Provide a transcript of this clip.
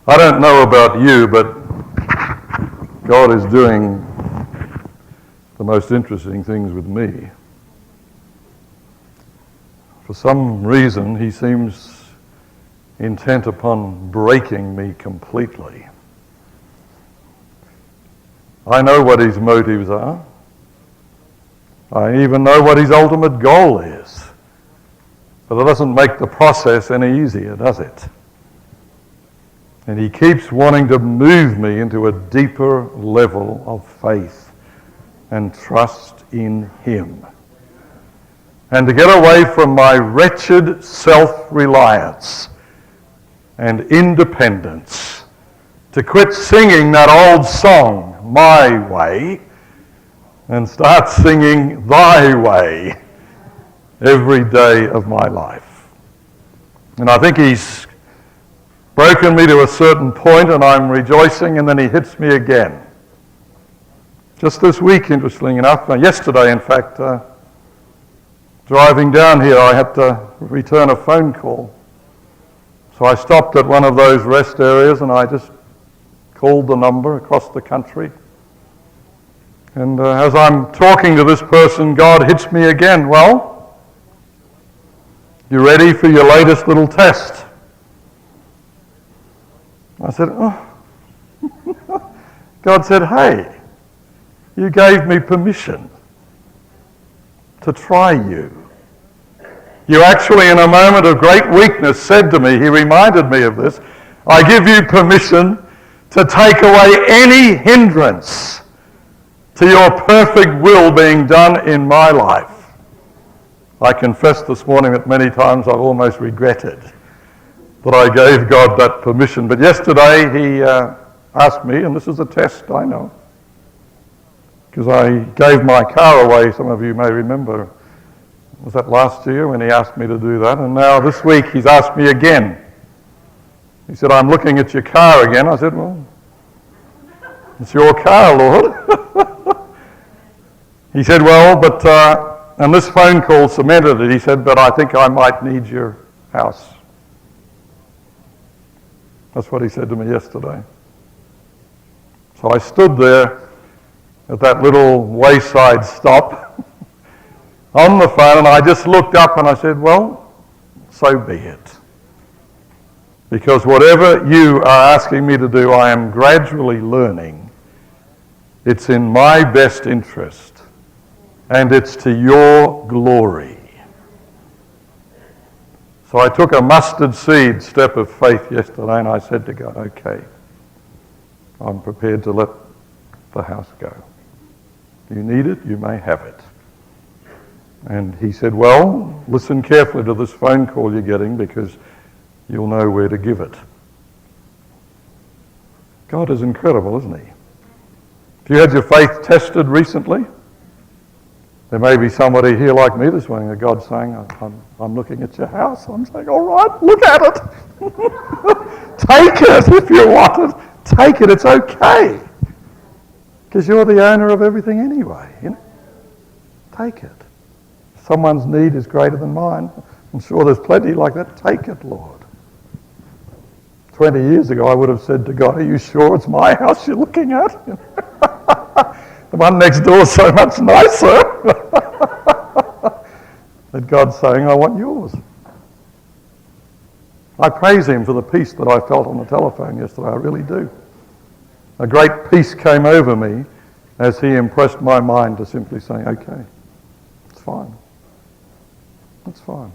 I don't know about you, but God is doing the most interesting things with me. For some reason, he seems intent upon breaking me completely. I know what his motives are. I even know what his ultimate goal is. But it doesn't make the process any easier, does it? And he keeps wanting to move me into a deeper level of faith and trust in him. And to get away from my wretched self-reliance and independence. To quit singing that old song, My Way, and start singing Thy Way every day of my life. And I think he's broken me to a certain point and I'm rejoicing, and then he hits me again. Just this week, interestingly enough, yesterday in fact, driving down here I had to return a phone call. So I stopped at one of those rest areas and I just called the number across the country. And as I'm talking to this person, God hits me again. Well, you ready for your latest little test? I said, oh. God said, hey, you gave me permission to try you. You actually, in a moment of great weakness, said to me, he reminded me of this, I give you permission to take away any hindrance to your perfect will being done in my life. I confessed this morning that many times I've almost regretted that I gave God that permission. But yesterday he asked me, and this is a test, I know, because I gave my car away, some of you may remember. Was that last year when he asked me to do that? And now this week he's asked me again. He said, I'm looking at your car again. I said, well, it's your car, Lord. He said, well, but, and this phone call cemented it. He said, but I think I might need your house. That's what he said to me yesterday. So I stood there at that little wayside stop on the phone, and I just looked up and I said, well, so be it. Because whatever you are asking me to do, I am gradually learning. It's in my best interest, and it's to your glory. So I took a mustard seed step of faith yesterday, and I said to God, okay, I'm prepared to let the house go. You need it, you may have it. And he said, well, listen carefully to this phone call you're getting because you'll know where to give it. God is incredible, isn't he? Have you had your faith tested recently? There may be somebody here like me this morning that God's saying, I'm looking at your house. I'm saying, all right, look at it. Take it if you want it. Take it, it's okay. Because you're the owner of everything anyway. You know? Take it. If someone's need is greater than mine, I'm sure there's plenty like that. Take it, Lord. 20 years ago, I would have said to God, are you sure it's my house you're looking at? The one next door is so much nicer. That God's saying, I want yours. I praise him for the peace that I felt on the telephone yesterday. I really do. A great peace came over me as he impressed my mind to simply say, okay, it's fine. It's fine.